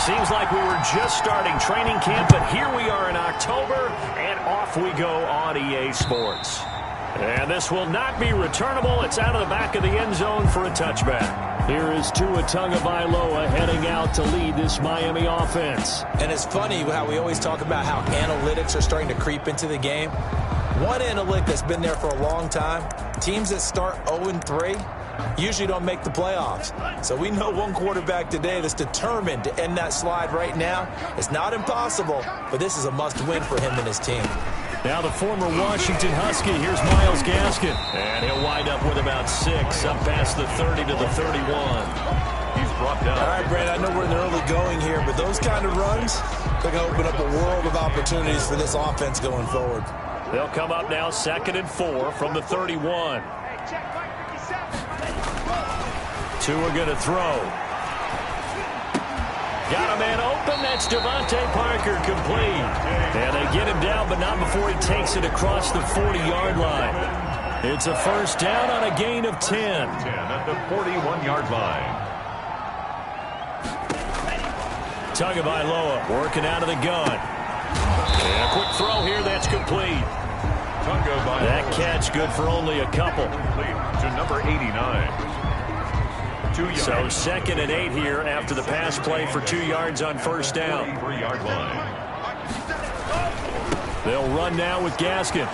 Seems like we were just starting training camp, but here we are in October, and off we go on EA Sports. And this will not be returnable. It's out of the back of the end zone for a touchback. Here is Tua Tagovailoa heading out to lead this Miami offense. And it's funny how we always talk about how analytics are starting to creep into the game. One analytic that's been there for a long time, teams that start 0-3 usually don't make the playoffs. So we know one quarterback today that's determined to end that slide right now. It's not impossible, but this is a must-win for him and his team. Now the former Washington Husky, here's Myles Gaskin. And he'll wind up with about 6, up past the 30 to the 31. He's brought down. All right, Brad, I know we're in the early going here, but those kind of runs, they're going to open up a world of opportunities for this offense going forward. They'll come up now 2nd and 4 from the 31. Tua going to throw. Got a man open. That's Devontae Parker, complete. And they get him down, but not before he takes it across the 40-yard line. It's a first down on a gain of 10. 10 at the 41-yard line. Tagovailoa working out of the gun. And a quick throw here. That's complete. That catch good for only a couple. To number 89. So 2nd and 8 here after the pass play for 2 yards on first down. They'll run now with Gaskin.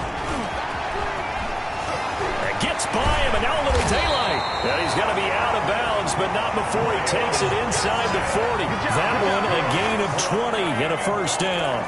That gets by him, and now a little daylight. And he's going to be out of bounds, but not before he takes it inside the 40. That one a gain of 20 and a first down.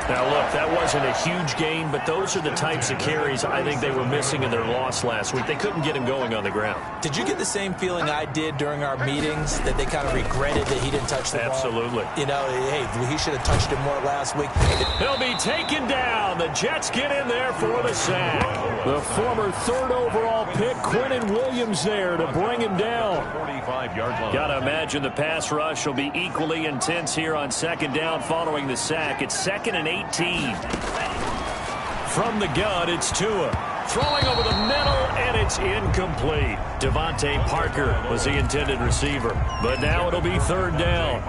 Now, look, that wasn't a huge gain, but those are the types of carries I think they were missing in their loss last week. They couldn't get him going on the ground. Did you get the same feeling I did during our meetings, that they kind of regretted that he didn't touch the ball? Absolutely. You know, hey, he should have touched it more last week. He'll be taken down. The Jets get in there for the sack. The former 3rd overall pick, Quinnen Williams, there to bring him down. 45-yard line. Got to imagine the pass rush will be equally intense here on 2nd down following the sack. It's 2nd and 18. From the gun, it's Tua. Throwing over the middle, and it's incomplete. Devontae Parker was the intended receiver. But now it'll be 3rd down.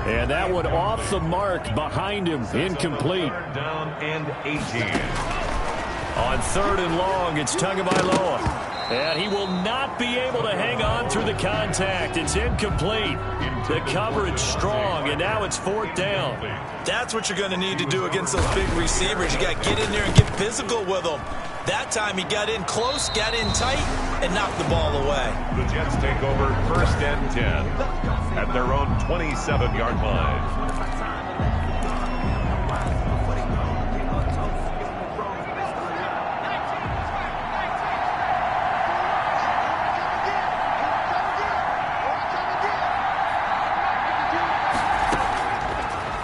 And that one off the mark behind him. Incomplete. Down and 18. On 3rd and long, it's Tagovailoa. And he will not be able to hang on through the contact. It's incomplete. The coverage strong, and now it's 4th down. That's what you're going to need to do against those big receivers. You got to get in there and get physical with them. That time he got in close, got in tight, and knocked the ball away. The Jets take over 1st and 10 at their own 27-yard line.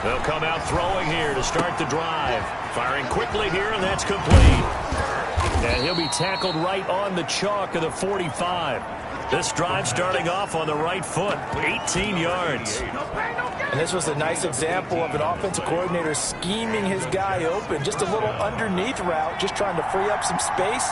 They'll come out throwing here to start the drive. Firing quickly here, and that's complete. And he'll be tackled right on the chalk of the 45. This drive starting off on the right foot, 18 yards. And this was a nice example of an offensive coordinator scheming his guy open. Just a little underneath route, just trying to free up some space,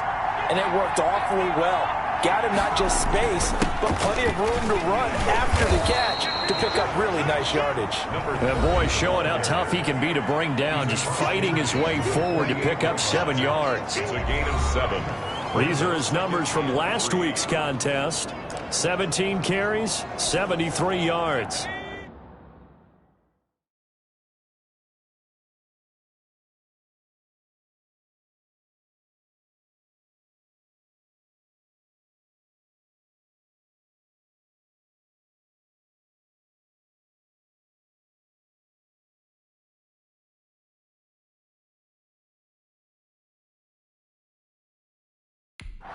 and it worked awfully well. Got him not just space, but plenty of room to run after the catch to pick up really nice yardage. And boy, showing how tough he can be to bring down, just fighting his way forward to pick up 7 yards. It's a gain of 7. These are his numbers from last week's contest. 17 carries, 73 yards.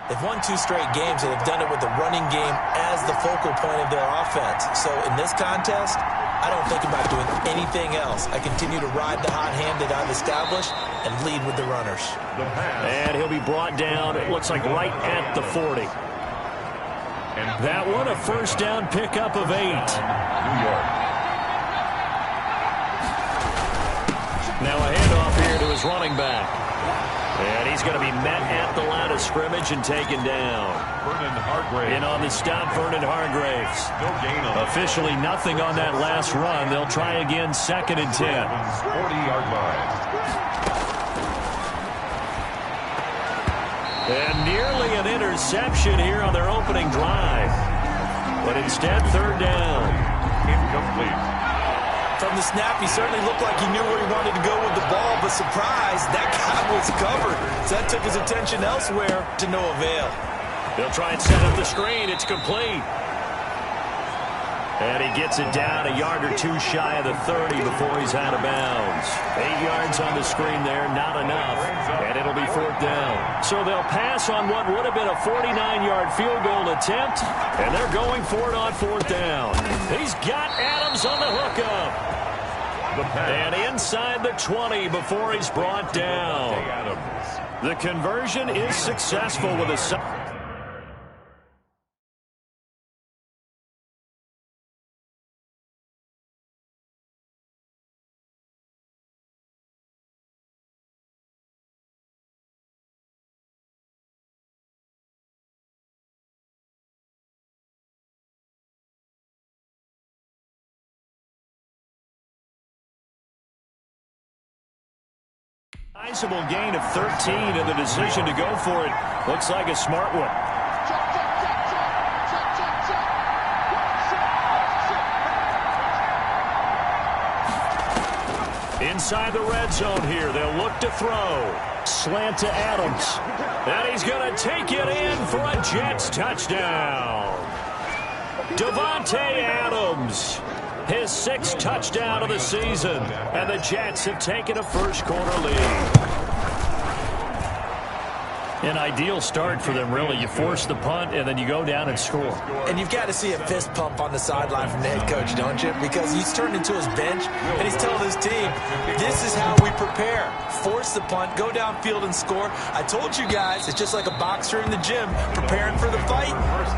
They've won 2 straight games, and they've done it with the running game as the focal point of their offense. So in this contest, I don't think about doing anything else. I continue to ride the hot hand that I've established and lead with the runners. And he'll be brought down, it looks like right at the 40. That one, a first down pickup of 8. New York. Now a handoff here to his running back. And he's going to be met at the line of scrimmage and taken down. In on the stop, Vernon Hargraves. No gain on Officially nothing on that last run. They'll try again, 2nd and 10. 40-yard line. And nearly an interception here on their opening drive. But instead, 3rd down. Incomplete. From the snap, he certainly looked like he knew where he wanted to go with the ball, but surprise, that guy was covered. So that took his attention elsewhere to no avail. They'll try and set up the screen. It's complete. And he gets it down a yard or two shy of the 30 before he's out of bounds. 8 yards on the screen there, not enough. And it'll be 4th down. So they'll pass on what would have been a 49-yard field goal attempt. And they're going for it on 4th down. He's got Adams on the hookup. And inside the 20 before he's brought down. The conversion is successful with a... Sizable gain of 13, and the decision to go for it looks like a smart one. Inside the red zone here, they'll look to throw. Slant to Adams. And he's going to take it in for a Jets touchdown. Davante Adams. His 6th touchdown of the season. And the Jets have taken a first-quarter lead. An ideal start for them, really. You force the punt, and then you go down and score. And you've got to see a fist pump on the sideline from the head coach, don't you? Because he's turned into his bench, and he's telling his team, this is how we prepare. Force the punt, go downfield and score. I told you guys, it's just like a boxer in the gym preparing for the fight.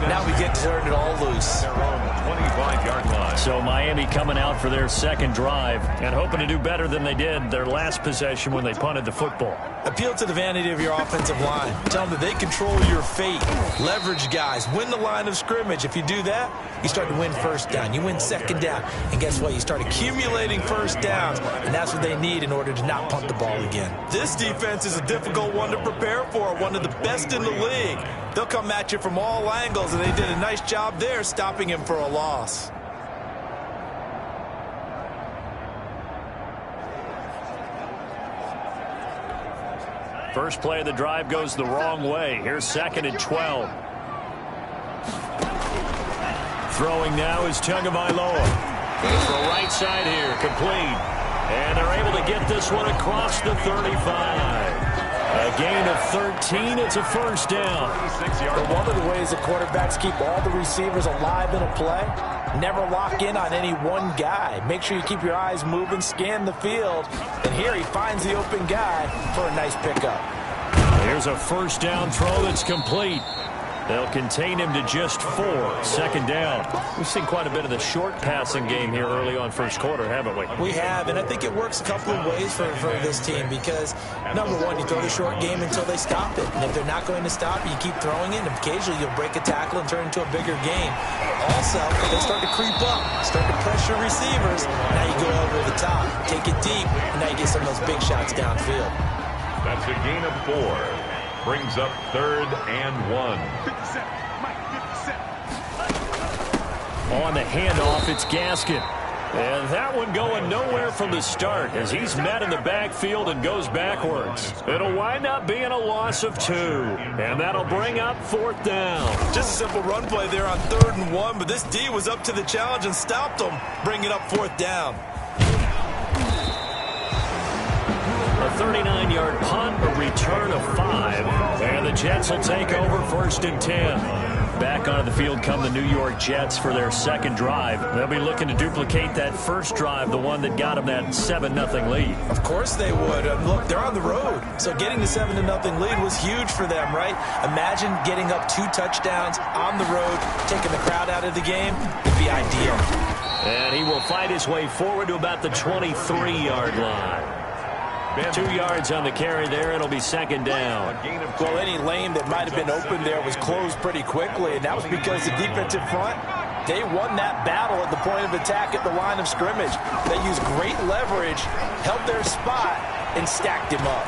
Now we get to turn it all loose. 25-yard line. So Miami coming out for their 2nd drive and hoping to do better than they did their last possession when they punted the football. Appeal to the vanity of your offensive line. Tell them that they control your fate. Leverage guys. Win the line of scrimmage. If you do that, you start to win 1st down. You win 2nd down. And guess what? You start accumulating 1st downs. And that's what they need in order to not punt the ball again. This defense is a difficult one to prepare for. One of the best in the league. They'll come at you from all angles, and they did a nice job there stopping him for a loss. First play of the drive goes the wrong way. Here's 2nd and 12. Throwing now is Tagovailoa. Goes for the right side here, complete. And they're able to get this one across the 35. A gain of 13. It's a 1st down. But one of the ways the quarterbacks keep all the receivers alive in a play, never lock in on any one guy. Make sure you keep your eyes moving, scan the field. And here he finds the open guy for a nice pickup. Here's a 1st down throw that's complete. They'll contain him to just 4. 2nd down. We've seen quite a bit of the short passing game here early on 1st quarter, haven't we? We have, and I think it works a couple of ways for this team because, number one, you throw the short game until they stop it. And if they're not going to stop it, you keep throwing it, and occasionally you'll break a tackle and turn it into a bigger game. Also, they start to creep up, start to pressure receivers. Now you go over the top, take it deep, and now you get some of those big shots downfield. That's a gain of 4. Brings up 3rd and 1. On the handoff, it's Gaskin. And that one going nowhere from the start as he's met in the backfield and goes backwards. It'll wind up being a loss of 2. And that'll bring up 4th down. Just a simple run play there on 3rd and 1, but this D was up to the challenge and stopped him, bringing up 4th down. A 39-yard punt, a return of 5. And the Jets will take over 1st and 10. Back onto the field come the New York Jets for their 2nd drive. They'll be looking to duplicate that first drive, the one that got them that 7-0 lead. Of course they would. Look, they're on the road. So getting the 7-0 lead was huge for them, right? Imagine getting up 2 touchdowns on the road, taking the crowd out of the game. It'd be ideal. And he will fight his way forward to about the 23-yard line. 2 yards on the carry there. It'll be second down. Well, any lane that might have been open there was closed pretty quickly, and that was because the defensive front, they won that battle at the point of attack at the line of scrimmage. They used great leverage, held their spot, and stacked him up.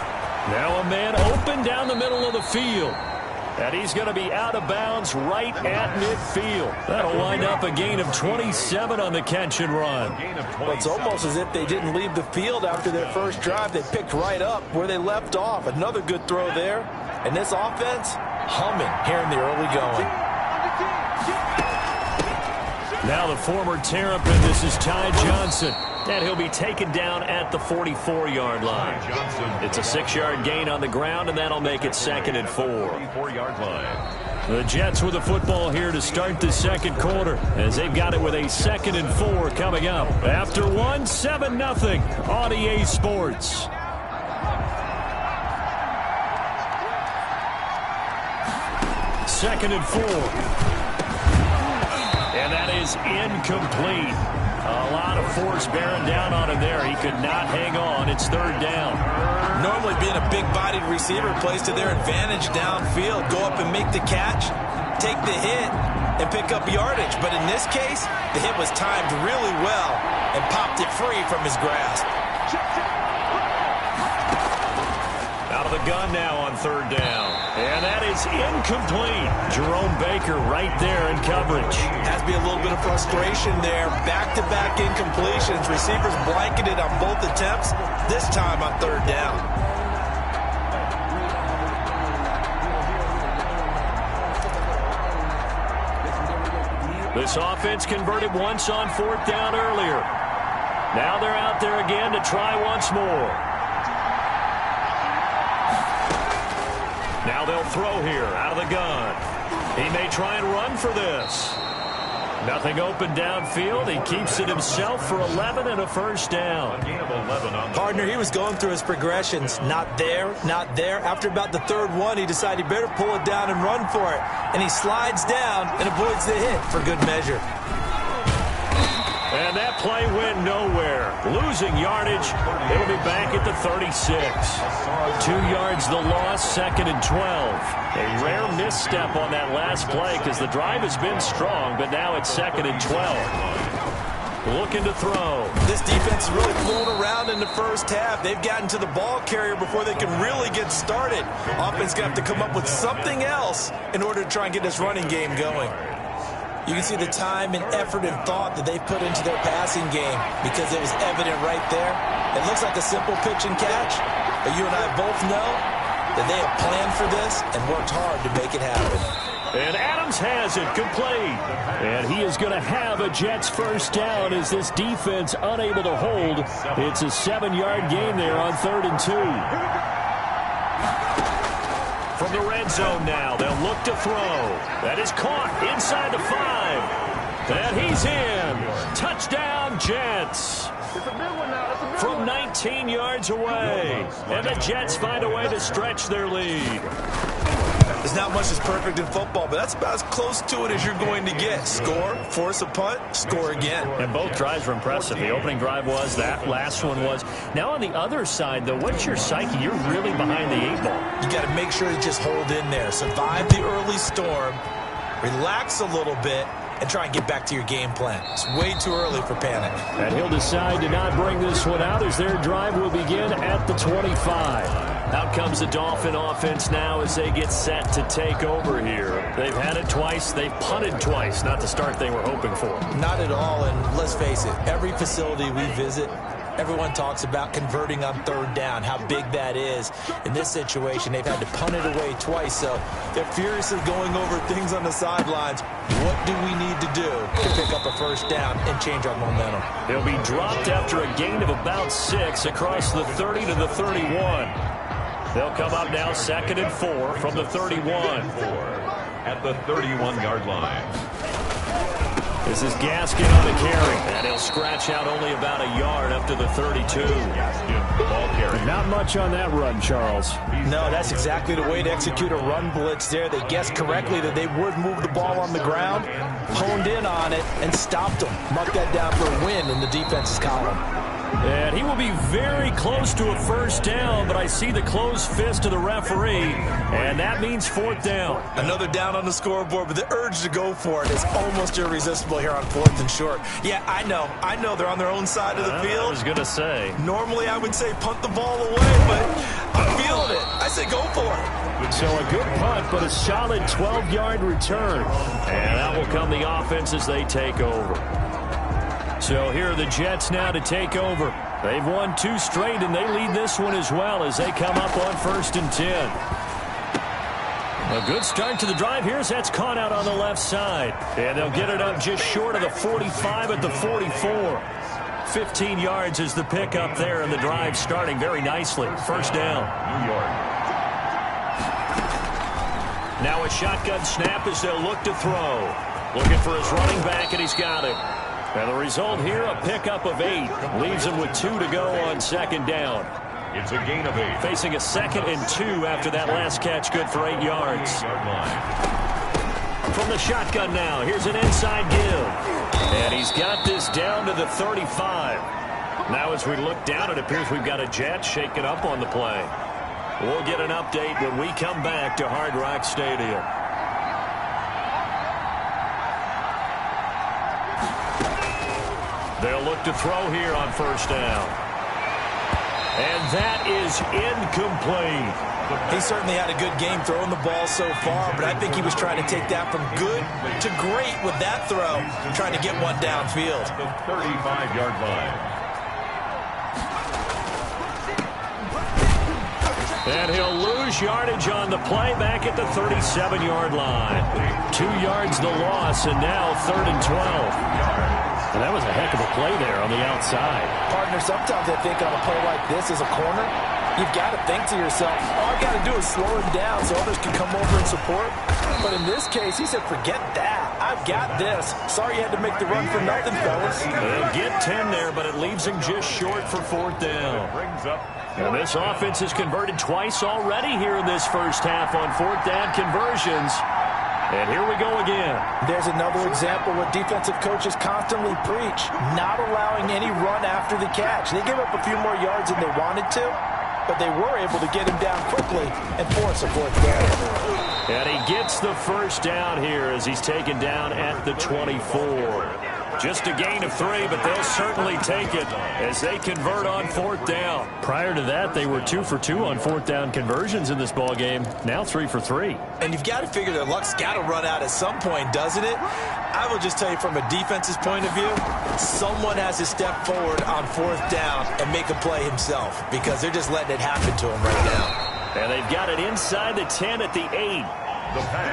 Now a man open down the middle of the field. And he's going to be out of bounds right at midfield. That'll wind up a gain of 27 on the catch and run. Well, it's almost as if they didn't leave the field after their first drive. They picked right up where they left off. Another good throw there. And this offense, humming here in the early going. Now the former Terrapin, this is Ty Johnson. And he'll be taken down at the 44-yard line. It's a 6-yard gain on the ground, and that'll make it 2nd and 4. 44-yard line. The Jets with the football here to start the second quarter, as they've got it with a 2nd and 4 coming up. After 7-0 on EA Sports. Second and 4. And that is incomplete. A lot of force bearing down on him there. He could not hang on. It's 3rd down. Normally being a big-bodied receiver plays to their advantage downfield. Go up and make the catch, take the hit, and pick up yardage. But in this case, the hit was timed really well and popped it free from his grasp. Out of the gun now on 3rd down. And that is incomplete. Jerome Baker right there in coverage. Has to be a little bit of frustration there. Back-to-back incompletions. Receivers blanketed on both attempts, this time on 3rd down. This offense converted once on 4th down earlier. Now they're out there again to try once more. Now they'll throw here out of the gun. He may try and run for this. Nothing open downfield. He keeps it himself for 11 and a 1st down. Partner, he was going through his progressions. Not there, not there. After about the 3rd one, he decided he better pull it down and run for it. And he slides down and avoids the hit for good measure. And that play went nowhere. Losing yardage. It'll be back at the 36. 2 yards the loss, 2nd and 12. A rare misstep on that last play because the drive has been strong, but now it's 2nd and 12. Looking to throw. This defense is really flown around in the first half. They've gotten to the ball carrier before they can really get started. Offense going to have to come up with something else in order to try and get this running game going. You can see the time and effort and thought that they put into their passing game because it was evident right there. It looks like a simple pitch and catch, but you and I both know that they have planned for this and worked hard to make it happen. And Adams has it complete. And he is going to have a Jets 1st down as this defense unable to hold. It's a 7-yard gain there on 3rd and 2. From the red zone now, they'll look to throw. That is caught inside the 5. And he's in. Touchdown, Jets. From 19 yards away. And the Jets find a way to stretch their lead. There's not much that's perfect in football, but that's about as close to it as you're going to get. Score, force a punt, score again. And both drives were impressive. The opening drive was, that last one was. Now on the other side, though, what's your psyche? You're really behind the 8 ball. You got to make sure to just hold in there. Survive the early storm, relax a little bit, and try and get back to your game plan. It's way too early for panic. And he'll decide to not bring this one out as their drive will begin at the 25. Out comes the Dolphin offense now as they get set to take over here. They've had it twice. They've punted twice. Not the start they were hoping for. Not at all, and let's face it, every facility we visit, everyone talks about converting on 3rd down, how big that is. In this situation, they've had to punt it away twice, so they're furiously going over things on the sidelines. What do we need to do to pick up a 1st down and change our momentum? They'll be dropped after a gain of about 6 across the 30 to the 31. They'll come up now 2nd and 4 from the 31. At the 31-yard line. This is Gaskin on the carry. And he'll scratch out only about a yard up to the 32. Ball carry. Not much on that run, Charles. No, that's exactly the way to execute a run blitz there. They guessed correctly that they would move the ball on the ground, honed in on it, and stopped them. Mark that down for a win in the defense's column. And he will be very close to a first down, but I see the closed fist of the referee, and that means fourth down. Another down on the scoreboard, but the urge to go for it is almost irresistible here on 4th and short. Yeah, I know they're on their own side of the field. I was going to say. Normally I would say punt the ball away, but I'm feeling it. I say go for it. So a good punt, but a solid 12-yard return. And that will come the offense as they take over. So here are the Jets now to take over. They've won 2 straight, and they lead this one as well as they come up on 1st and 10. A good start to the drive. Here's that's caught out on the left side. And they'll get it up just short of the 45 at the 44. 15 yards is the pickup there, and the drive starting very nicely. First down. New York. Now a shotgun snap as they'll look to throw. Looking for his running back, and he's got it. And the result here, a pickup of 8. Leaves him with 2 to go on 2nd down. It's a gain of 8. Facing a 2nd and 2 after that last catch, good for 8 yards. From the shotgun now, here's an inside give. And he's got this down to the 35. Now as we look down, it appears we've got a Jet shaking up on the play. We'll get an update when we come back to Hard Rock Stadium. They'll look to throw here on 1st down. And that is incomplete. He certainly had a good game throwing the ball so far, but I think he was trying to take that from good to great with that throw, trying to get one downfield. The 35-yard line. And he'll lose yardage on the play back at the 37-yard line. 2 yards the loss, and now 3rd and 12. And that was a heck of a play there on the outside. Partner, sometimes I think on a play like this as a corner, you've got to think to yourself, all I got to do is slow him down so others can come over and support. But in this case, he said, forget that. I've got this. Sorry you had to make the run for nothing, fellas. They'll get 10 there, but it leaves him just short for 4th down. And this offense has converted twice already here in this first half on 4th down conversions. And here we go again. There's another example what defensive coaches constantly preach, not allowing any run after the catch. They gave up a few more yards than they wanted to, but they were able to get him down quickly and force a 4th down. And he gets the first down here as he's taken down at the 24. Just a gain of 3, but they'll certainly take it as they convert on 4th down. Prior to that, they were 2 for 2 on 4th down conversions in this ball game. Now 3 for 3. And you've got to figure their luck's got to run out at some point, doesn't it? I will just tell you from a defense's point of view, someone has to step forward on 4th down and make a play himself because they're just letting it happen to him right now. And they've got it inside the 10 at the 8.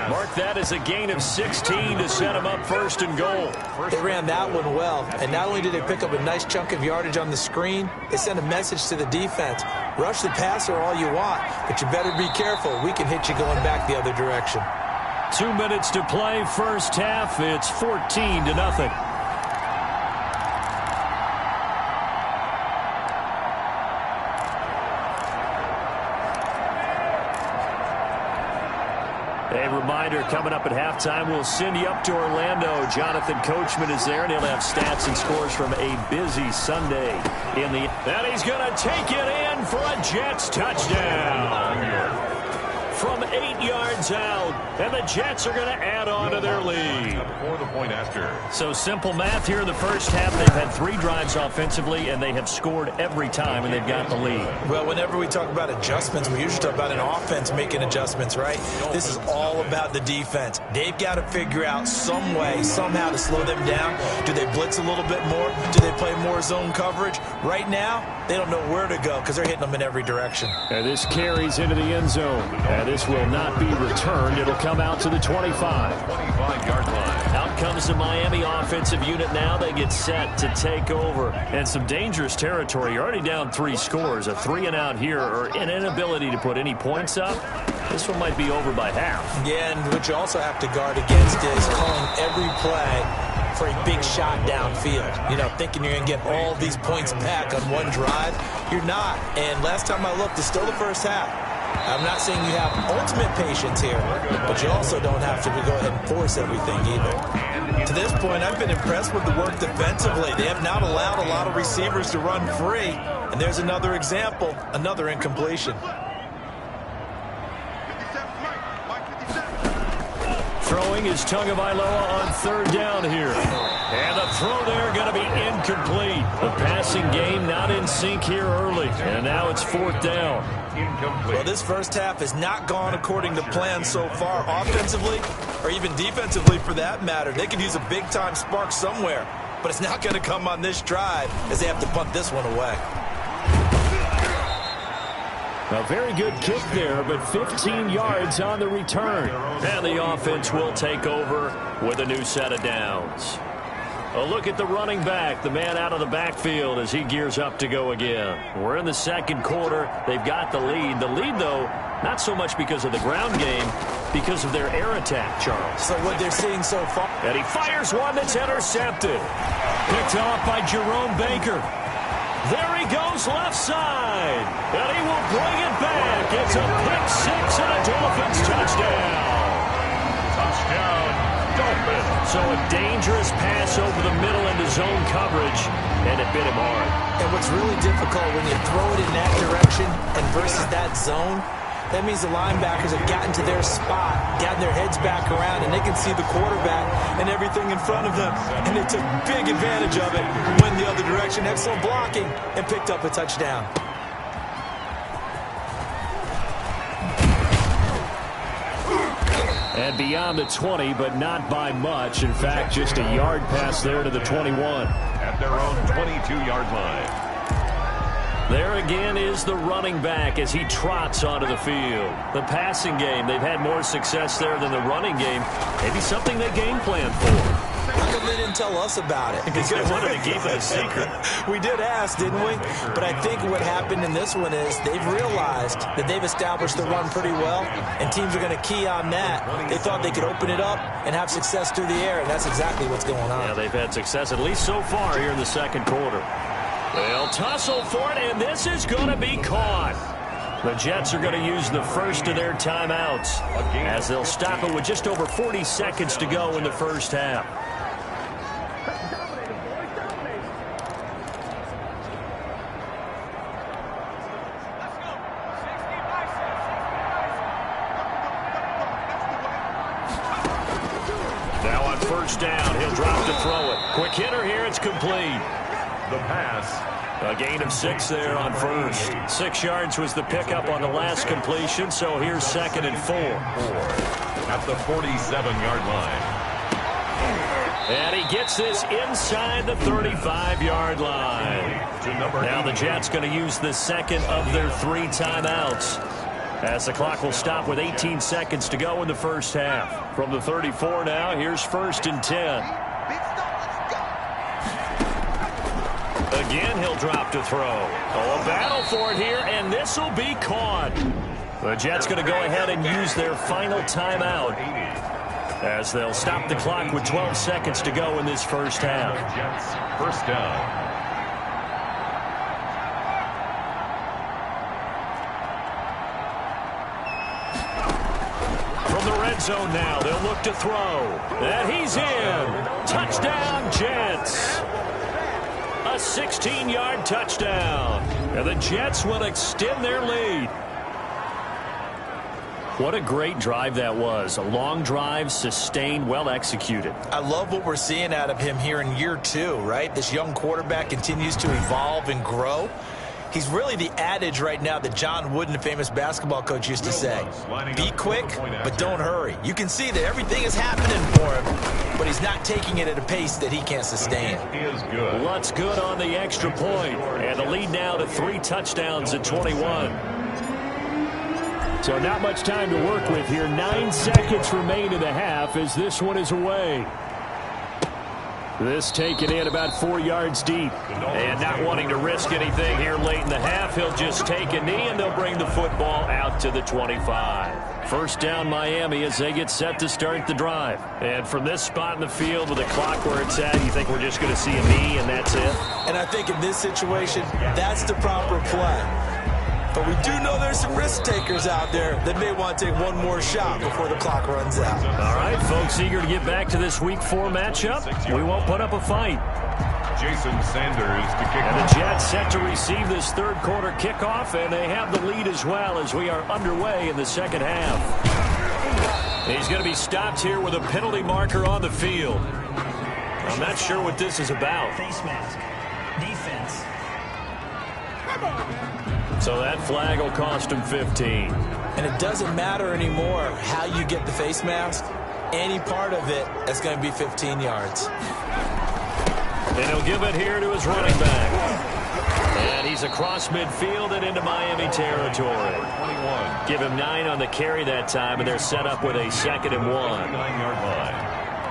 Mark that as a gain of 16 to set him up 1st and goal. They ran that one well, and not only did they pick up a nice chunk of yardage on the screen, they sent a message to the defense. Rush the passer all you want, but you better be careful. We can hit you going back the other direction. 2 minutes to play first half. It's 14-0. A reminder, coming up at halftime, we'll send you up to Orlando. Jonathan Coachman is there, and he'll have stats and scores from a busy Sunday in the... And he's going to take it in for a Jets touchdown. From 8 yards out, and the Jets are going to add on to their lead. For the point after. So simple math here in the first half. They've had 3 drives offensively, and they have scored every time, and they've got the lead. Well, whenever we talk about adjustments, we usually talk about an offense making adjustments, right? This is all about the defense. They've got to figure out some way, somehow to slow them down. Do they blitz a little bit more? Do they play more zone coverage? Right now, they don't know where to go because they're hitting them in every direction. And this carries into the end zone. And this will not be returned. It'll come out to the 25. 25-yard line. Out comes the Miami offensive unit now. They get set to take over. And some dangerous territory. You're already down 3 scores. A 3-and-out here or an inability to put any points up. This one might be over by half. Yeah, and what you also have to guard against is calling every play for a big shot downfield. You know, thinking you're going to get all these points back on one drive. You're not. And last time I looked, it's still the first half. I'm not saying you have ultimate patience here, but you also don't have to go ahead and force everything either. To this point, I've been impressed with the work defensively. They have not allowed a lot of receivers to run free. And there's another example, another incompletion. Throwing is Tagovailoa on third down here. And the throw there going to be incomplete. The passing game not in sync here early. And now it's fourth down. Well, this first half has not gone according to plan so far, offensively or even defensively for that matter. They could use a big-time spark somewhere, but it's not going to come on this drive as they have to punt this one away. A very good kick there, but 15 yards on the return. And the offense will take over with a new set of downs. A look at the running back, the man out of the backfield as he gears up to go again. We're in the second quarter. They've got the lead. The lead, though, not so much because of the ground game, because of their air attack, Charles. So what they're seeing so far. And he fires one that's intercepted. Picked off by Jerome Baker. There he goes left side. And he will bring it back. It's a pick six and a Dolphins touchdown. Touchdown. So a dangerous pass over the middle into zone coverage, and it bit him hard. And what's really difficult when you throw it in that direction and versus that zone, that means the linebackers have gotten to their spot, gotten their heads back around, and they can see the quarterback and everything in front of them. And they took big advantage of it, went the other direction, excellent blocking, and picked up a touchdown. And beyond the 20, but not by much. In fact, just a yard pass there to the 21. At their own 22-yard line. There again is the running back as he trots onto the field. The passing game, they've had more success there than the running game. Maybe something they game plan for. How come they didn't tell us about it? Because they wanted to keep it a secret. We did ask, didn't we? But I think what happened in this one is they've realized that they've established the run pretty well, and teams are going to key on that. They thought they could open it up and have success through the air, and that's exactly what's going on. Yeah, they've had success at least so far here in the second quarter. They'll tussle for it, and this is going to be caught. The Jets are going to use the first of their timeouts as they'll stop it with just over 40 seconds to go in the first half. Now on first down, he'll drop to throw it. Quick hitter here, it's complete. The pass. A gain of 6 there on first. 6 yards was the pickup on the last completion, so here's second and 4. At the 47-yard line. And he gets this inside the 35-yard line. Now the Jets going to use the second of their 3 timeouts, as the clock will stop with 18 seconds to go in the first half. From the 34 now, here's first and 10. Again, he'll drop to throw. Oh, a battle for it here, and this will be caught. The Jets going to go ahead and use their final timeout as they'll stop the clock with 12 seconds to go in this first half. Jets, first down. From the red zone now, they'll look to throw. And he's in. Touchdown, Jets. A 16-yard touchdown. And the Jets will extend their lead. What a great drive that was. A long drive, sustained, well executed. I love what we're seeing out of him here in year 2, right? This young quarterback continues to evolve and grow. He's really the adage right now that John Wooden, the famous basketball coach, used to say. Be quick, but don't hurry. You can see that everything is happening for him, but he's not taking it at a pace that he can't sustain. He is good. What's good on the extra point? And the lead now to 3 touchdowns at 21. So not much time to work with here. 9 seconds remain in the half as this one is away. This taken in about 4 yards deep. And not wanting to risk anything here late in the half, he'll just take a knee and they'll bring the football out to the 25. First down Miami as they get set to start the drive. And from this spot in the field with the clock where it's at, you think we're just going to see a knee and that's it? And I think in this situation, that's the proper play. But we do know there's some risk takers out there that may want to take one more shot before the clock runs out. All right, folks, eager to get back to this Week 4 matchup. We won't put up a fight. Jason Sanders to kick And off. the Jets set to receive this third quarter kickoff, and they have the lead as well as we are underway in the second half. He's going to be stopped here with a penalty marker on the field. I'm not sure what this is about. Face mask. Defense. So that flag will cost him 15. And it doesn't matter anymore how you get the face mask. Any part of it is going to be 15 yards. And he'll give it here to his running back. And he's across midfield and into Miami territory. 21. Give him 9 on the carry that time, and they're set up with a 2nd and 1. 9-yard line.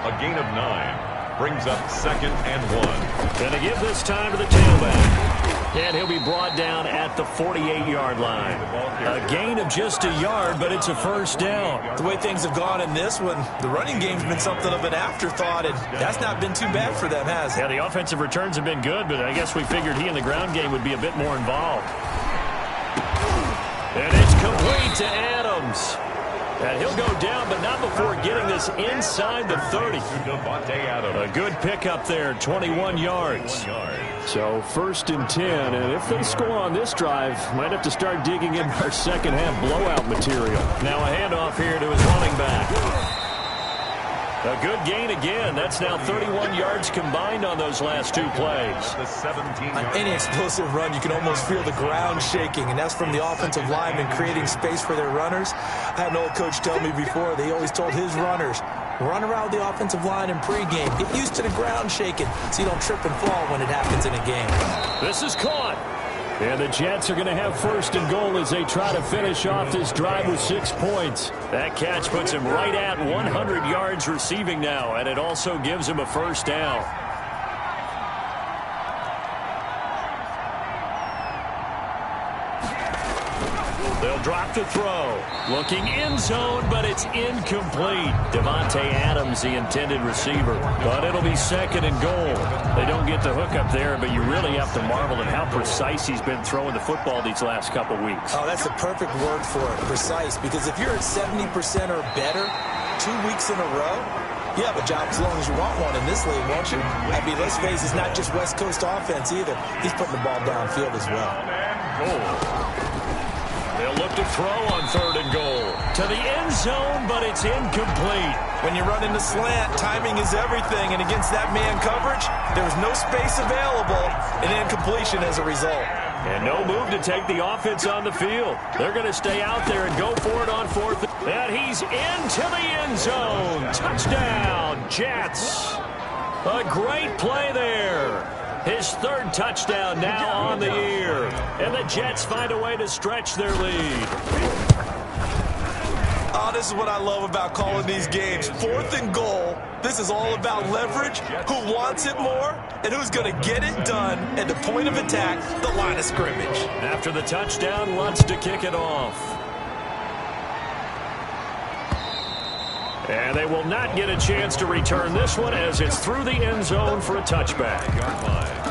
A gain of 9 brings up 2nd and 1. Going to give this time to the tailback. And he'll be brought down at the 48-yard line. A gain of just a yard, but it's a first down. The way things have gone in this one, the running game's been something of an afterthought, and that's not been too bad for them, has it? Yeah, the offensive returns have been good, but I guess we figured he in the ground game would be a bit more involved. And it's complete to Adams. And he'll go down, but not before getting this inside the 30. A good pickup there, 21 yards. So 1st and 10, and if they score on this drive, might have to start digging in our second half blowout material. Now a handoff here to his running back. A good gain again. That's now 31 yards combined on those last 2 plays. On any explosive run, you can almost feel the ground shaking, and that's from the offensive linemen creating space for their runners. I had an old coach tell me before, they always told his runners, run around the offensive line in pregame. Get used to the ground shaking so you don't trip and fall when it happens in a game. This is caught. And the Jets are going to have 1st and goal as they try to finish off this drive with 6 points. That catch puts him right at 100 yards receiving now, and it also gives him a first down. They'll drop the throw. Looking end zone, but it's incomplete. Devontae Adams, the intended receiver. But it'll be 2nd and goal. They don't get the hook up there, but you really have to marvel at how precise he's been throwing the football these last couple weeks. Oh, that's the perfect word for it, precise. Because if you're at 70% or better 2 weeks in a row, you have a job as long as you want one in this league, won't you? I mean, let's face it, it's not just West Coast offense either. He's putting the ball downfield as well. They'll look to throw on 3rd and goal. To the end zone, but it's incomplete. When you run into slant, timing is everything, and against that man coverage, there was no space available, and incompletion as a result. And no move to take the offense on the field. They're going to stay out there and go for it on 4th. And he's into the end zone. Touchdown, Jets. A great play there. His 3rd touchdown now on the year. And the Jets find a way to stretch their lead. Oh, this is what I love about calling these games. 4th and goal. This is all about leverage, who wants it more, and who's going to get it done at the point of attack, the line of scrimmage. After the touchdown, Lutz to kick it off. And they will not get a chance to return this one as it's through the end zone for a touchback.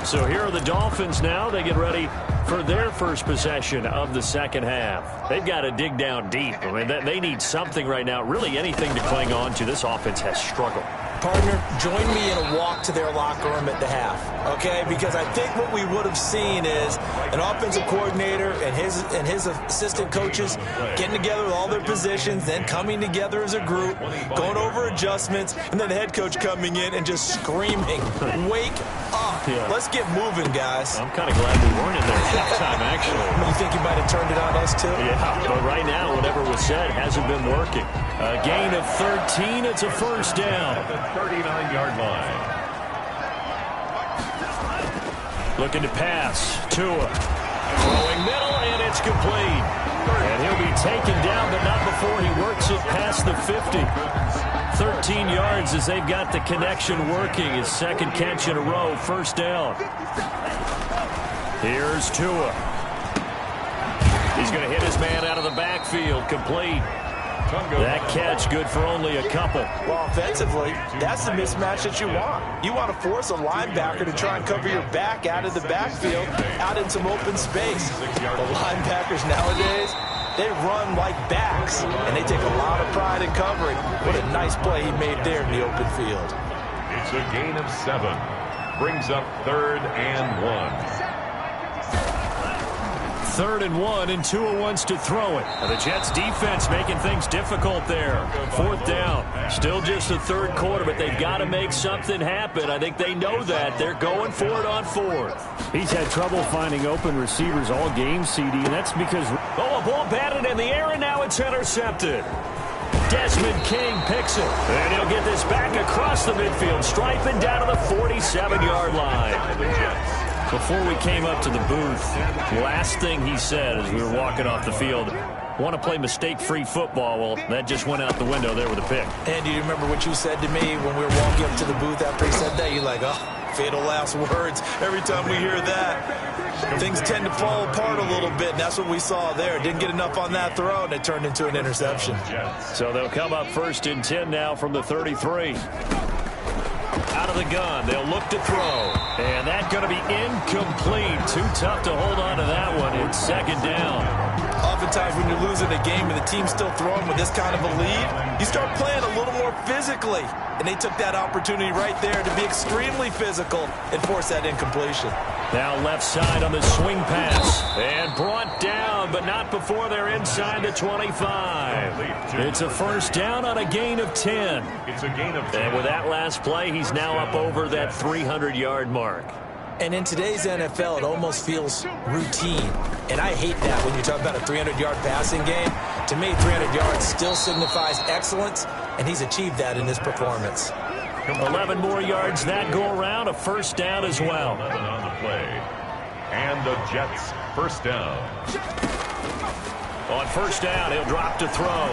So here are the Dolphins now. They get ready for their first possession of the second half. They've got to dig down deep. I mean, they need something right now, really anything to cling on to. This offense has struggled. Partner, join me in a walk to their locker room at the half, okay? Because I think what we would have seen is an offensive coordinator and his assistant coaches getting together with all their positions, then coming together as a group, going over adjustments, and then the head coach coming in and just screaming, wake up. Yeah. Let's get moving, guys. I'm kind of glad we weren't in there at halftime, actually. You think you might have turned it on us, too? Yeah, but right now, whatever was said hasn't been working. A gain of 13. It's a first down. 39-yard line. Looking to pass. Tua. Throwing middle, and it's complete. And he'll be taken down, but not before he works it past the 50. 13 yards as they've got the connection working. His 2nd catch in a row. First down. Here's Tua. He's going to hit his man out of the backfield. Complete. That catch good for only a couple. Well, offensively, that's the mismatch that you want. You want to force a linebacker to try and cover your back out of the backfield, out in some open space. The linebackers nowadays, they run like backs, and they take a lot of pride in covering. What a nice play he made there in the open field. It's a gain of 7. Brings up 3rd and 1. 3rd and 1, and Tua wants to throw it. And the Jets defense making things difficult there. 4th down. Still just the third quarter, but they've got to make something happen. I think they know that. They're going for it on 4th. He's had trouble finding open receivers all game, CD, and that's because... Oh, a ball batted in the air, and now it's intercepted. Desmond King picks it, and he'll get this back across the midfield, striping down to the 47-yard line. Before we came up to the booth, last thing he said as we were walking off the field, want to play mistake-free football. Well, that just went out the window there with a pick. And do you remember what you said to me when we were walking up to the booth after he said that? You're like, oh, fatal last words. Every time we hear that, things tend to fall apart a little bit, and that's what we saw there. Didn't get enough on that throw, and it turned into an interception. So they'll come up 1st and 10 now from the 33. Out of the gun, they'll look to throw. And that's going to be incomplete. Too tough to hold on to that one. It's 2nd down. Oftentimes when you're losing a game and the team's still throwing with this kind of a lead, you start playing a little more physically. And they took that opportunity right there to be extremely physical and force that incompletion. Now left side on the swing pass. And brought down, but not before they're inside the 25. It's a 1st down on a gain of 10. It's a gain of 10. And with that last play, he's now up over that 300-yard mark. And in today's NFL, it almost feels routine. And I hate that when you talk about a 300-yard passing game. To me, 300 yards still signifies excellence, and he's achieved that in this performance. 11 more yards that go around, a 1st down as well. 11 on the play. And the Jets 1st down. On 1st down, he'll drop to throw.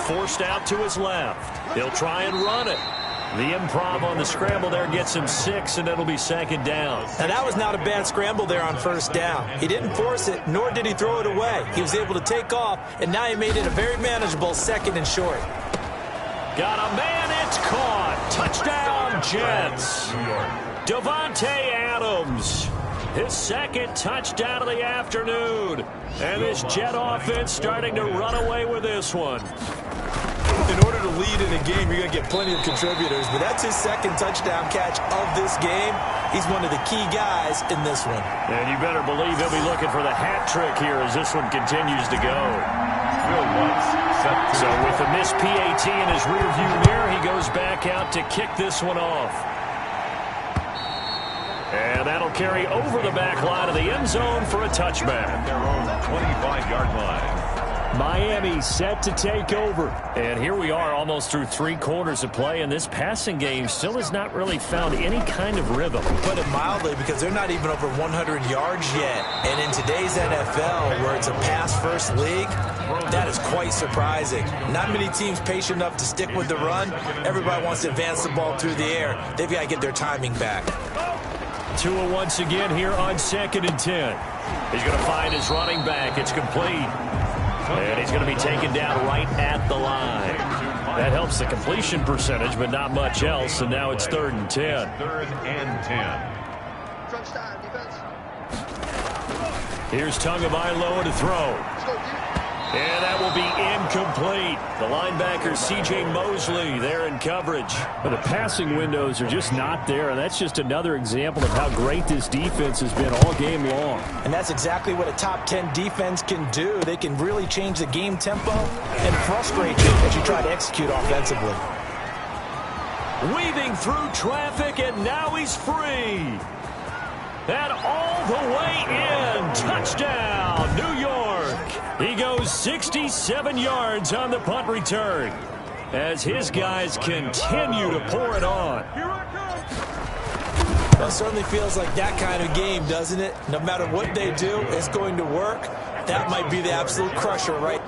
Forced out to his left. He'll try and run it. The improv on the scramble there gets him 6, and it'll be 2nd down. Now, that was not a bad scramble there on 1st down. He didn't force it, nor did he throw it away. He was able to take off, and now he made it a very manageable 2nd and short. Got a man, it's caught. Touchdown, Jets. Davante Adams, his 2nd touchdown of the afternoon. And this Jet offense starting to run away with this one. In order to lead in a game, you're going to get plenty of contributors, but that's his 2nd touchdown catch of this game. He's one of the key guys in this one. And you better believe he'll be looking for the hat trick here as this one continues to go. So with the missed PAT in his rearview mirror, he goes back out to kick this one off. And that'll carry over the back line of the end zone for a touchback. Their own 25-yard line. Miami set to take over. And here we are almost through 3 quarters of play, and this passing game still has not really found any kind of rhythm. Put it mildly, because they're not even over 100 yards yet. And in today's NFL, where it's a pass-first league, that is quite surprising. Not many teams patient enough to stick with the run. Everybody wants to advance the ball through the air. They've got to get their timing back. Tua once again here on 2nd and 10. He's going to find his running back. It's complete. And he's going to be taken down right at the line. That helps the completion percentage, but not much else. And now it's 3rd and 10. 3rd and 10. Here's Tagovailoa to throw. And that will be incomplete. The linebacker, C.J. Mosley, there in coverage. But the passing windows are just not there, and that's just another example of how great this defense has been all game long. And that's exactly what a top 10 defense can do. They can really change the game tempo and frustrate you as you try to execute offensively. Weaving through traffic, and now he's free. And all the way in. Touchdown, New York. He goes 67 yards on the punt return as his guys continue to pour it on. Well, it certainly feels like that kind of game, doesn't it? No matter what they do, it's going to work. That might be the absolute crusher right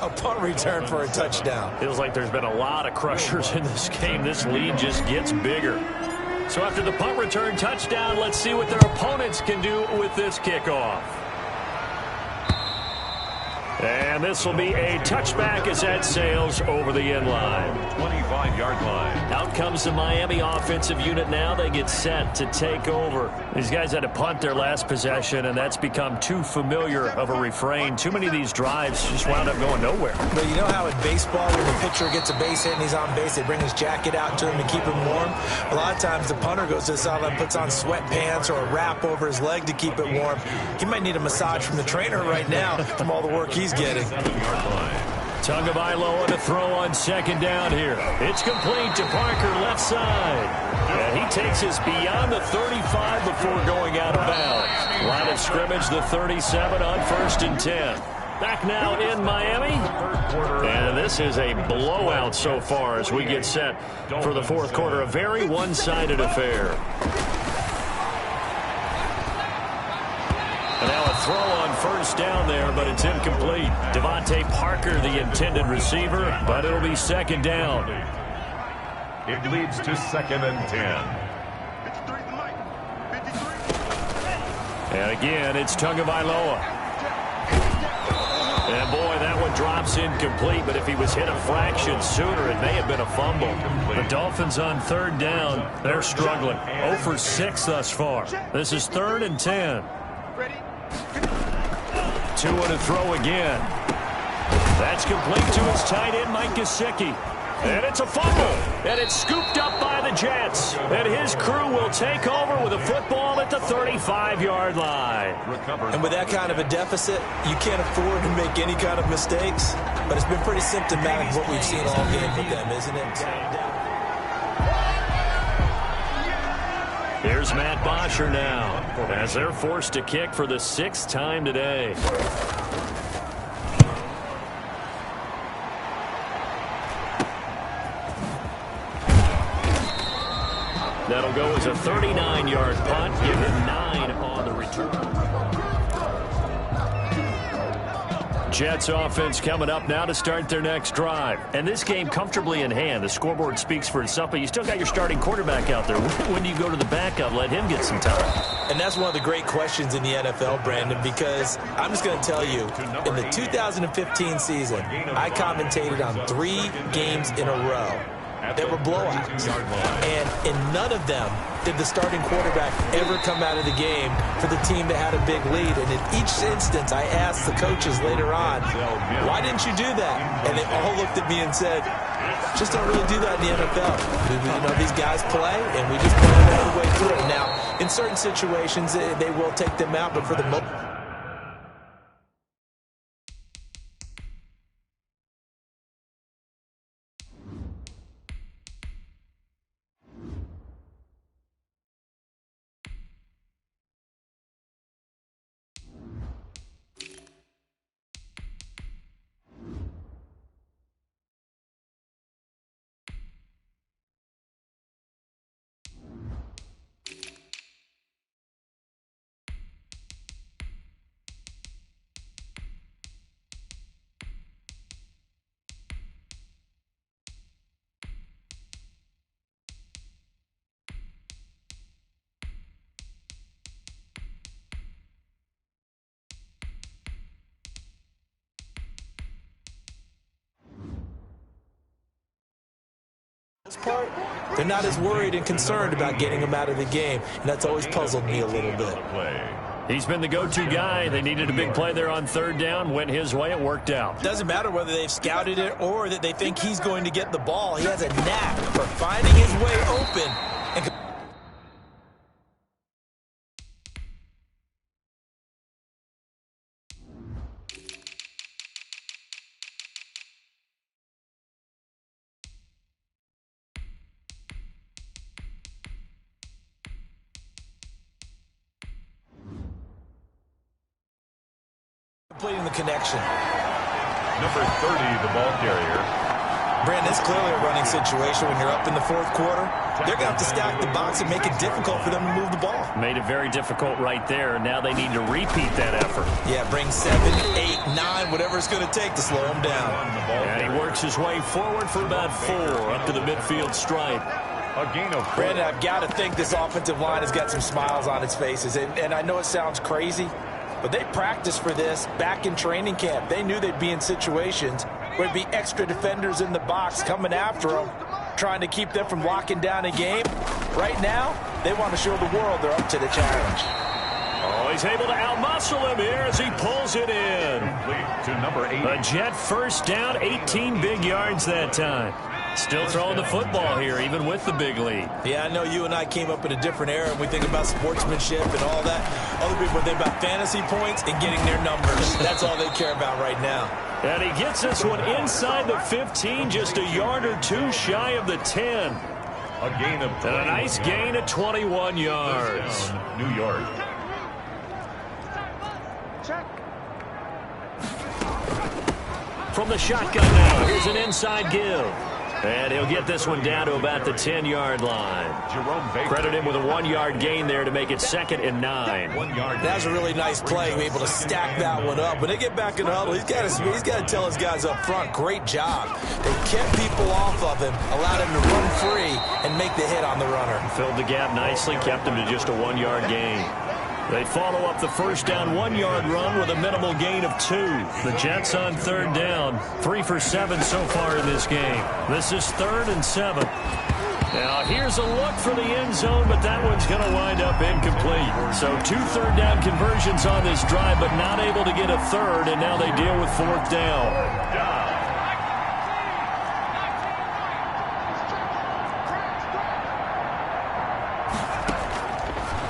A punt return for a touchdown. Feels like there's been a lot of crushers in this game. This lead just gets bigger. So after the punt return touchdown, let's see what their opponents can do with this kickoff. And this will be a touchback as that sails over the end line. 25-yard line. Out comes the Miami offensive unit now. They get set to take over. These guys had to punt their last possession, and that's become too familiar of a refrain. Too many of these drives just wound up going nowhere. But you know how in baseball, when the pitcher gets a base hit and he's on base, they bring his jacket out to him to keep him warm? A lot of times the punter goes to the sideline, puts on sweatpants or a wrap over his leg to keep it warm. He might need a massage from the trainer right now from all the work he's getting. Tagovailoa to throw on second down here. It's complete to Parker, left side. And he takes us beyond the 35 before going out of bounds. Line of scrimmage, the 37 on 1st and 10. Back now in Miami. And this is a blowout so far as we get set for the fourth quarter. A very one-sided affair. And now a throw on 1st down there, but it's incomplete. Devontae Parker, the intended receiver, but it'll be 2nd down. It leads to 2nd and 10. And again, it's Tagovailoa. And boy, that one drops incomplete, but if he was hit a fraction sooner, it may have been a fumble. The Dolphins on 3rd down, they're struggling. 0 for 6 thus far. This is 3rd and 10. 2 and a throw again. That's complete to his tight end, Mike Gesicki. And it's a fumble. And it's scooped up by the Jets. And his crew will take over with a football at the 35-yard line. And with that kind of a deficit, you can't afford to make any kind of mistakes. But it's been pretty symptomatic of what we've seen all game with them, isn't it? Here's Matt Bosher now, as they're forced to kick for the 6th time today. That'll go as a 39-yard punt, give him 9 on the return. Jets offense coming up now to start their next drive. And this game comfortably in hand. The scoreboard speaks for itself, but you still got your starting quarterback out there. When do you go to the backup, let him get some time? And that's one of the great questions in the NFL, Brandon, because I'm just going to tell you, in the 2015 season, I commentated on 3 games in a row. They were blowouts. And in none of them did the starting quarterback ever come out of the game for the team that had a big lead. And in each instance, I asked the coaches later on, why didn't you do that? And they all looked at me and said, just don't really do that in the NFL. You know, these guys play, and we just play them all the way through. Now, in certain situations, they will take them out, but for the most part, they're not as worried and concerned about getting him out of the game, and that's always puzzled me a little bit. He's been the go-to guy. They needed a big play there on 3rd down. Went his way. It worked out. Doesn't matter whether they've scouted it or that they think he's going to get the ball. He has a knack for finding his way open. And completing the connection. Number 30, the ball carrier. Brandon, it's clearly a running situation when you're up in the fourth quarter. They're going to have to stack the box and make it difficult for them to move the ball. Made it very difficult right there. Now they need to repeat that effort. Yeah, bring 7, 8, 9, whatever it's going to take to slow him down. And he works his way forward for about 4 up to the midfield stripe. A gain of 4. Brandon, I've got to think this offensive line has got some smiles on its faces. And I know it sounds crazy, but they practiced for this back in training camp. They knew they'd be in situations where there'd be extra defenders in the box coming after them, trying to keep them from locking down a game. Right now, they want to show the world they're up to the challenge. Oh, he's able to outmuscle him here as he pulls it in. To number 8. A Jet first down, 18 big yards that time. Still throwing the football here, even with the big lead. Yeah, I know you and I came up in a different era, and we think about sportsmanship and all that. Other people think about fantasy points and getting their numbers. That's all they care about right now. And he gets this one inside the 15, just a yard or 2 shy of the 10. A gain of 20. And a nice gain of 21 yards. New York. From the shotgun now, here's an inside give. And he'll get this one down to about the 10-yard line. Credit him with a 1-yard gain there to make it 2nd and 9. 1 yard. That's a really nice play, able to stack that one up. When they get back in the huddle, he's got to tell his guys up front, great job. They kept people off of him, allowed him to run free and make the hit on the runner. Filled the gap nicely, kept him to just a 1-yard gain. They follow up the first down 1-yard run with a minimal gain of 2. The Jets on 3rd down, 3 for 7 so far in this game. This is 3rd and 7. Now here's a look for the end zone, but that one's going to wind up incomplete. So 2 third down conversions on this drive, but not able to get a third, and now they deal with 4th down.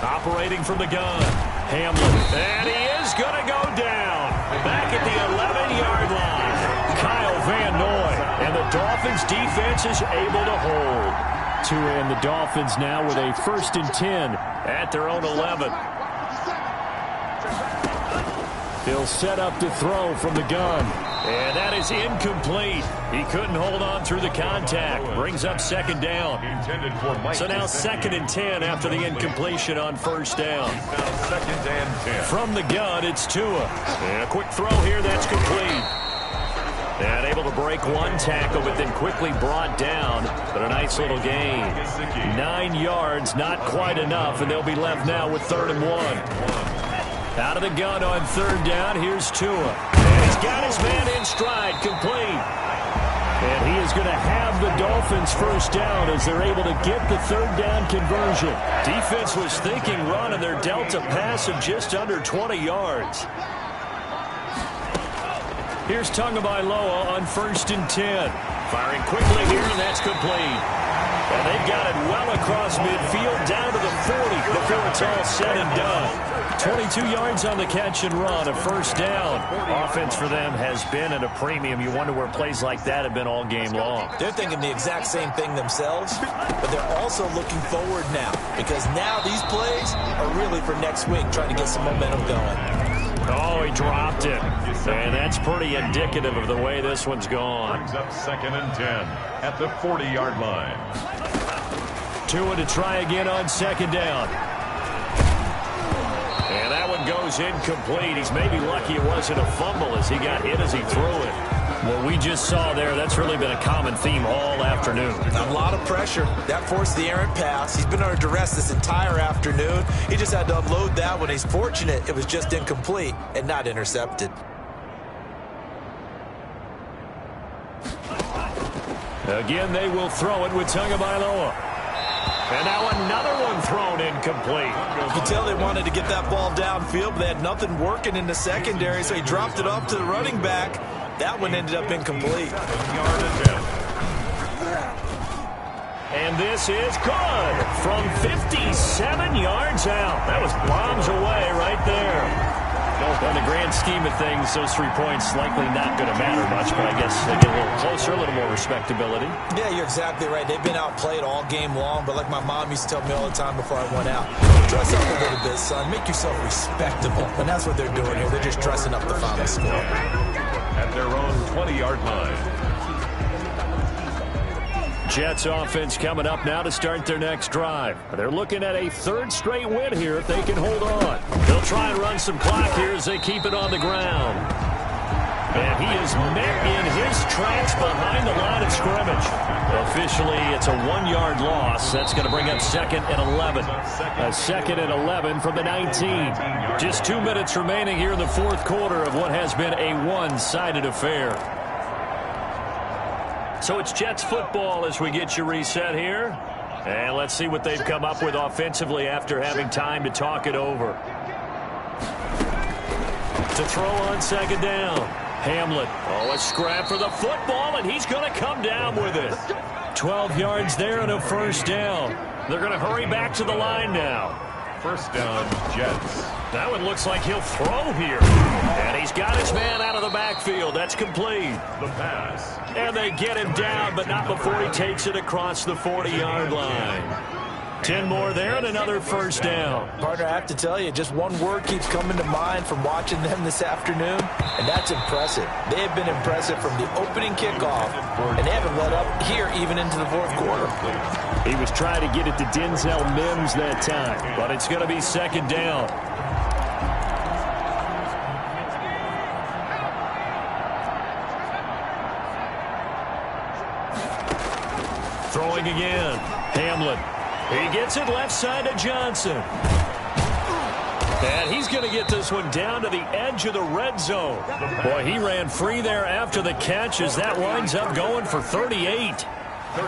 Operating from the gun, Hamlin, and he is going to go down. Back at the 11-yard line, Kyle Van Noy, and the Dolphins defense is able to hold. To end the Dolphins now with a 1st and 10 at their own 11. He'll set up to throw from the gun. And that is incomplete. He couldn't hold on through the contact. Brings up 2nd down. So now 2nd and 10 after the incompletion on 1st down. 2nd and 10. From the gun, it's Tua. And a quick throw here, that's complete. And able to break 1 tackle, but then quickly brought down. But a nice little gain. 9 yards, not quite enough, and they'll be left now with 3rd and 1. Out of the gun on 3rd down, here's Tua. And he's got his man in stride, complete. And he is going to have the Dolphins 1st down as they're able to get the 3rd down conversion. Defense was thinking run, and they're dealt a pass of just under 20 yards. Here's Tagovailoa on 1st and 10. Firing quickly here, and that's complete. And they've got it well across midfield, down to the 40 before it's all said and done. 22 yards on the catch and run, a 1st down. Offense for them has been at a premium. You wonder where plays like that have been all game long. They're thinking the exact same thing themselves, but they're also looking forward now, because now these plays are really for next week, trying to get some momentum going. Oh, he dropped it. And that's pretty indicative of the way this one's gone. Brings up 2nd and 10 at the 40-yard line. Tua to try again on 2nd down. And that one goes incomplete. He's maybe lucky it wasn't a fumble as he got hit as he threw it. What we just saw there, that's really been a common theme all afternoon. A lot of pressure. That forced the errant pass. He's been under duress this entire afternoon. He just had to unload that one. He's fortunate it was just incomplete and not intercepted. Again, they will throw it with Tagovailoa. And now another one thrown incomplete. You can tell they wanted to get that ball downfield, but they had nothing working in the secondary, so he dropped it off to the running back. That one ended up incomplete. And this is good from 57 yards out. That was bombs away right there. In the grand scheme of things, those 3 points likely not going to matter much, but I guess they get a little closer, a little more respectability. Yeah, you're exactly right. They've been outplayed all game long, but like my mom used to tell me all the time before I went out, dress up a little bit, son. Make yourself respectable. And that's what they're doing here. They're just dressing up the final score. At their own 20-yard line. Jets offense coming up now to start their next drive. They're looking at a third straight win here if they can hold on. They'll try and run some clock here as they keep it on the ground. And he is met in his tracks behind the line of scrimmage. Officially, it's a 1-yard loss. That's going to bring up 2nd and 11. A 2nd and 11 from the 19. Just 2 minutes remaining here in the fourth quarter of what has been a one-sided affair. So it's Jets football as we get you reset here. And let's see what they've come up with offensively after having time to talk it over. To throw on 2nd down. Hamlet, a scrap for the football, and he's going to come down with it. 12 yards there and a first down. They're going to hurry back to the line now. First down, Jets. That one looks like he'll throw here. And he's got his man out of the backfield. That's complete. The pass. And they get him down, but not before he takes it across the 40-yard line. 10 more there and another first down. Partner, I have to tell you, just one word keeps coming to mind from watching them this afternoon, and that's impressive. They have been impressive from the opening kickoff, and they haven't let up here even into the fourth quarter. He was trying to get it to Denzel Mims that time, but it's going to be 2nd down. Throwing again. Hamlet. He gets it left side to Johnson. And he's going to get this one down to the edge of the red zone. Boy, he ran free there after the catch as that winds up going for 38.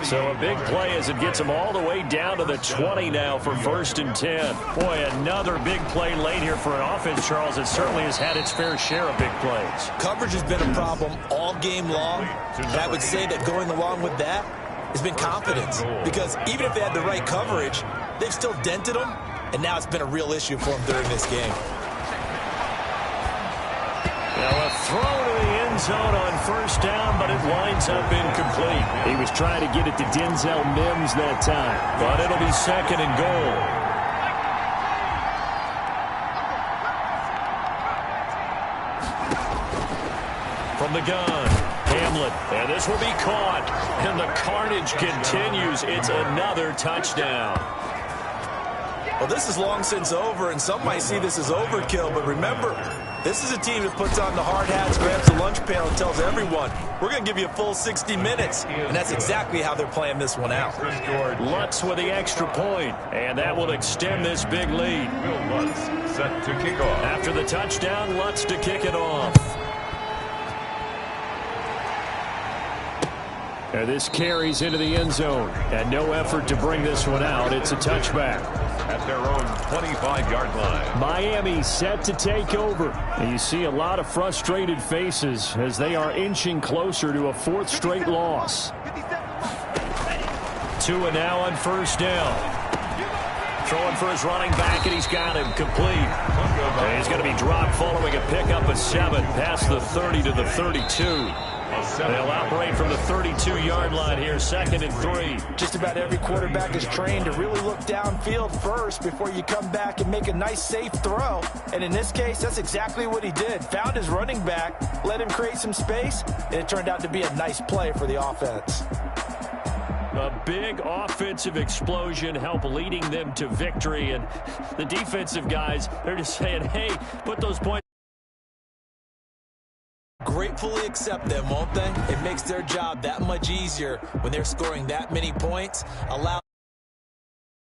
So a big play as it gets him all the way down to the 20 now for 1st and 10. Boy, another big play late here for an offense, Charles, that certainly has had its fair share of big plays. Coverage has been a problem all game long, and I would say that going along with that has been confidence, because even if they had the right coverage, they've still dented them, and now it's been a real issue for them during this game. Now a throw to the end zone on first down, but it winds up incomplete. He was trying to get it to Denzel Mims that time, but it'll be 2nd and goal. From the gun, Hamlet, and this will be caught, and the carnage continues. It's another touchdown. Well, this is long since over, and some might see this as overkill, but remember, this is a team that puts on the hard hats, grabs the lunch pail, and tells everyone, we're going to give you a full 60 minutes, and that's exactly how they're playing this one out. Lutz with the extra point, and that will extend this big lead. Will Lutz set to kick off. After the touchdown, Lutz to kick it off. And this carries into the end zone, and no effort to bring this one out. It's a touchback. At their own 25-yard line. Miami set to take over. And you see a lot of frustrated faces as they are inching closer to a 4th straight loss. 2 and now on first down. Throwing for his running back, and he's got him complete. And he's going to be dropped following a pickup of 7 past the 30 to the 32. They'll operate from the 32-yard line here, 2nd and 3. Just about every quarterback is trained to really look downfield first before you come back and make a nice, safe throw. And in this case, that's exactly what he did. Found his running back, let him create some space, and it turned out to be a nice play for the offense. A big offensive explosion helped leading them to victory. And the defensive guys, they're just saying, hey, put those points. Gratefully accept them, won't they? It makes their job that much easier when they're scoring that many points. Allow